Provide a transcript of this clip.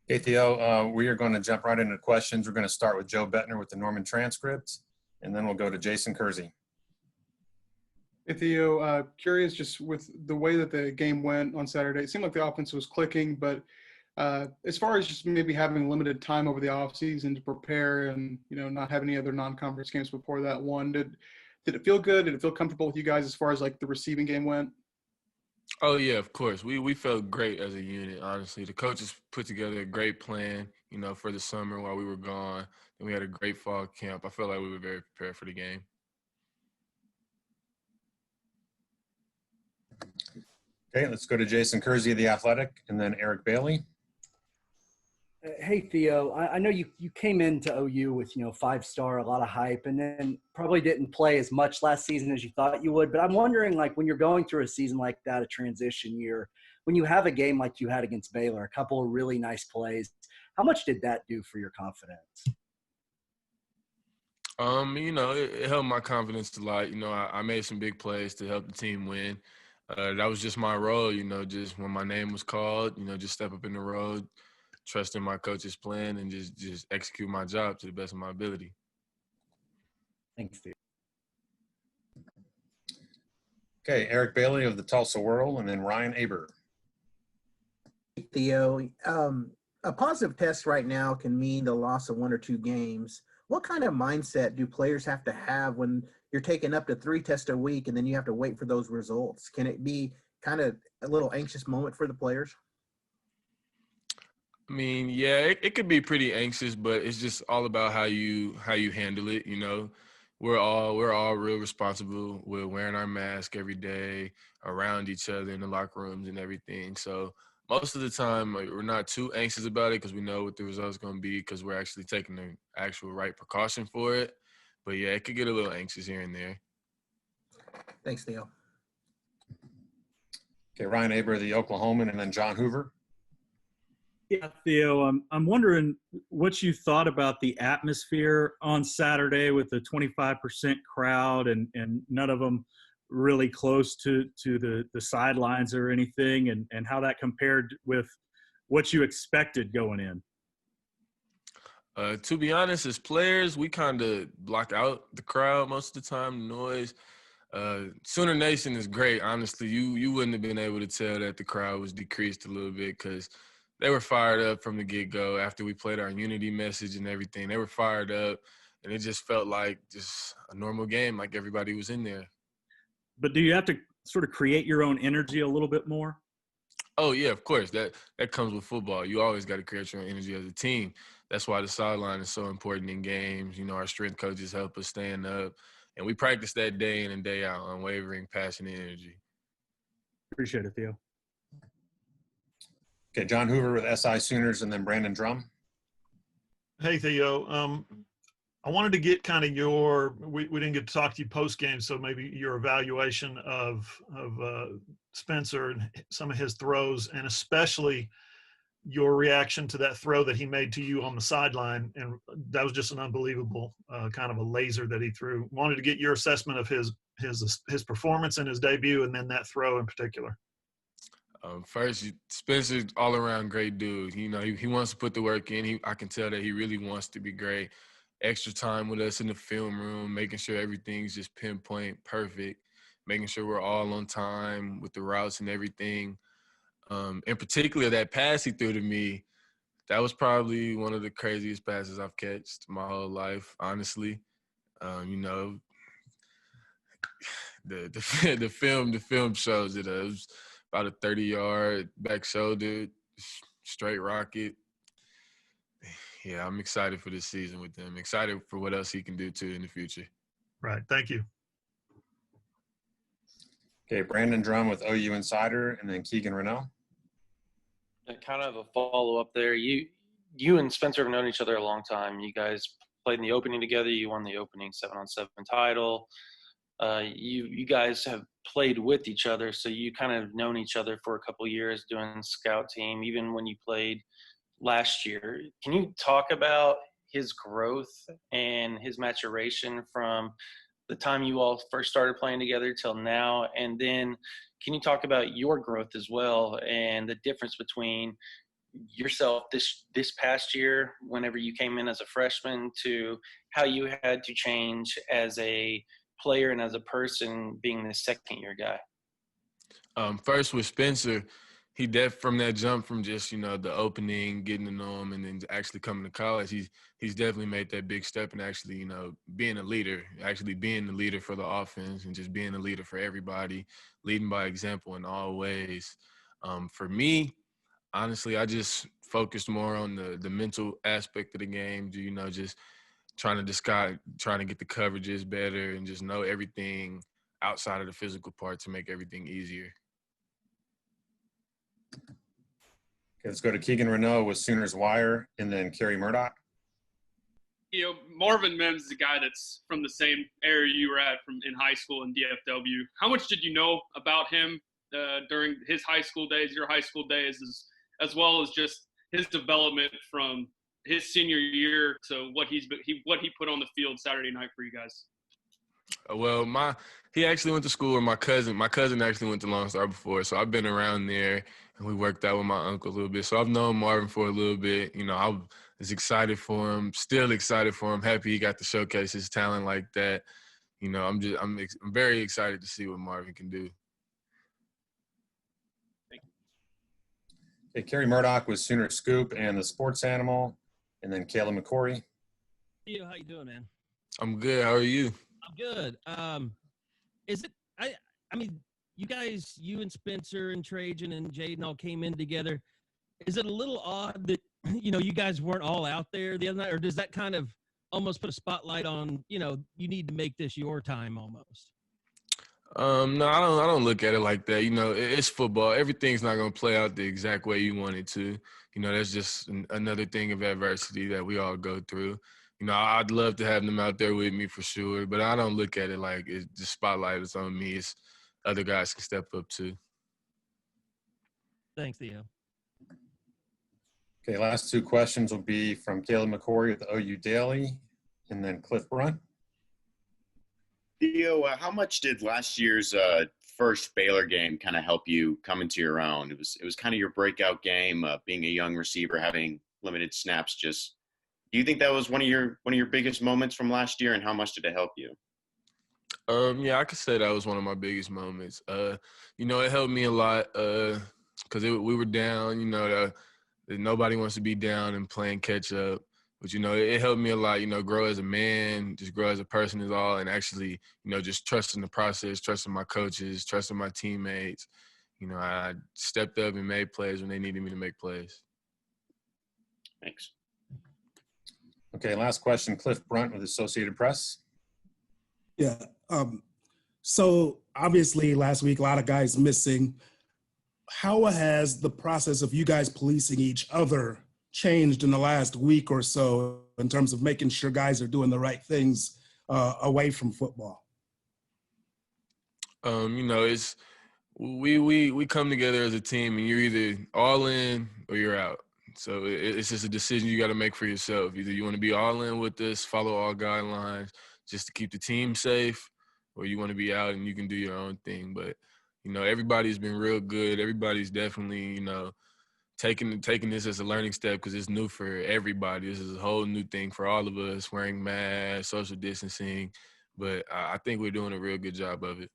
Hey, Theo, we are going to jump right into questions. We're going to start with Joe Bettner with the Norman transcript, and then we'll go to Jason Kersey. Hey, Theo, curious just with the way that the game went on Saturday, it seemed like the offense was clicking, but as far as just maybe having limited time over the offseason to prepare and, not have any other non-conference games before that one, did it feel good? Did it feel comfortable with you guys as far as like the receiving game went? Oh yeah, of course. We felt great as a unit. Honestly, the coaches put together a great plan. For the summer while we were gone, and we had a great fall camp. I felt like we were very prepared for the game. Okay, let's go to Jason Kersey of The Athletic, and then Eric Bailey. Hey, Theo, I know you came into OU with, 5-star, a lot of hype, and then probably didn't play as much last season as you thought you would. But I'm wondering, like, when you're going through a season like that, a transition year, when you have a game like you had against Baylor, a couple of really nice plays, how much did that do for your confidence? It helped my confidence a lot. I made some big plays to help the team win. That was just my role, just when my name was called, just step up in the road, trust in my coach's plan, and just execute my job to the best of my ability. Thanks, Steve. Okay, Eric Bailey of the Tulsa Whirl, and then Ryan Aber. Theo, a positive test right now can mean the loss of one or two games. What kind of mindset do players have to have when you're taking up to 3 tests a week and then you have to wait for those results? Can it be kind of a little anxious moment for the players? I mean, yeah, it could be pretty anxious, but it's just all about how you handle it. We're all real responsible. We're wearing our mask every day around each other in the locker rooms and everything. So most of the time, we're not too anxious about it because we know what the result's going to be because we're actually taking the actual right precaution for it. But yeah, it could get a little anxious here and there. Thanks, Theo. Okay, Ryan Aber, the Oklahoman, and then John Hoover. Yeah, Theo, I'm wondering what you thought about the atmosphere on Saturday with the 25% crowd and none of them really close to the sidelines or anything, and how that compared with what you expected going in. To be honest, as players, we kind of block out the crowd most of the time, the noise. Sooner Nation is great. Honestly, you wouldn't have been able to tell that the crowd was decreased a little bit because they were fired up from the get-go after we played our unity message and everything. They were fired up, and it just felt like just a normal game, like everybody was in there. But do you have to sort of create your own energy a little bit more? Oh, yeah, of course. That comes with football. You always got to create your own energy as a team. That's why the sideline is so important in games. Our strength coaches help us stand up, and we practice that day in and day out, unwavering passion and energy. Appreciate it, Theo. Okay, John Hoover with SI Sooners, and then Brandon Drum. Hey, Theo. I wanted to get kind of we didn't get to talk to you post game, so maybe your evaluation of Spencer and some of his throws, and especially your reaction to that throw that he made to you on the sideline, and that was just an unbelievable kind of a laser that he threw. Wanted to get your assessment of his performance in his debut, and then that throw in particular. First, Spencer's all-around great dude. He wants to put the work in. I can tell that he really wants to be great. Extra time with us in the film room, making sure everything's just pinpoint perfect, making sure we're all on time with the routes and everything. In particular, that pass he threw to me, that was probably one of the craziest passes I've catched my whole life, honestly. The film shows it. It was about a 30-yard back shoulder, straight rocket. Yeah, I'm excited for this season with him. Excited for what else he can do, too, in the future. Right. Thank you. Okay, Brandon Drum with OU Insider, and then Keegan Renault. Kind of a follow-up there. You and Spencer have known each other a long time. You guys played in the opening together. You won the opening 7-on-7 title. You guys have played with each other, so you kind of known each other for a couple of years doing scout team, even when you played last year. Can you talk about his growth and his maturation from the time you all first started playing together till now? And then can you talk about your growth as well and the difference between yourself this past year, whenever you came in as a freshman, to how you had to change as a player and as a person being the second year guy? First with Spencer, from that jump from just, the opening, getting to know him, and then actually coming to college, he's definitely made that big step and actually, being a leader, actually being the leader for the offense and just being a leader for everybody, leading by example in all ways. For me, honestly, I just focused more on the mental aspect of the game, just trying to get the coverages better and just know everything outside of the physical part to make everything easier. Okay, let's go to Keegan Renault with Sooners Wire, and then Kerry Murdoch. Marvin Mims is a guy that's from the same area you were at in high school in DFW. How much did you know about him during his high school days, your high school days, as well as just his development from his senior year to what he put on the field Saturday night for you guys? Well, he actually went to school with my cousin. My cousin actually went to Lone Star before, so I've been around there, and we worked out with my uncle a little bit. So I've known Marvin for a little bit. I was excited for him, still excited for him, happy he got to showcase his talent like that. I'm very excited to see what Marvin can do. Okay, Kerry Murdoch with Sooner Scoop and the Sports Animal, and then Kayla McCory. Theo, how you doing, man? I'm good. How are you? I'm good. Is it? I mean, you and Spencer and Trajan and Jaden all came in together. Is it a little odd that you guys weren't all out there the other night, or does that kind of almost put a spotlight on you need to make this your time almost? No, I don't look at it like that. It's football. Everything's not going to play out the exact way you want it to. That's just another thing of adversity that we all go through. I'd love to have them out there with me for sure, but I don't look at it like it's the spotlight is on me. It's other guys can step up too. Thanks, Theo. Okay, last two questions will be from Caleb McCory with the OU Daily, and then Cliff Brunt. Theo, how much did last year's first Baylor game kind of help you come into your own? It was kind of your breakout game, being a young receiver, having limited snaps. Do you think that was one of your biggest moments from last year, and how much did it help you? Yeah, I could say that was one of my biggest moments. It helped me a lot because we were down. That nobody wants to be down and playing catch up. But, it helped me a lot, grow as a man, just grow as a person is all, and actually, just trusting the process, trusting my coaches, trusting my teammates. I stepped up and made plays when they needed me to make plays. Thanks. Okay, last question, Cliff Brunt with Associated Press. Yeah. So obviously last week, a lot of guys missing. How has the process of you guys policing each other changed in the last week or so in terms of making sure guys are doing the right things away from football? It's we come together as a team, and you're either all in or you're out. So it's just a decision you got to make for yourself. Either you want to be all in with this, follow all guidelines just to keep the team safe, or you want to be out and you can do your own thing. But, everybody's been real good. Everybody's definitely, taking this as a learning step because it's new for everybody. This is a whole new thing for all of us, wearing masks, social distancing. But I think we're doing a real good job of it.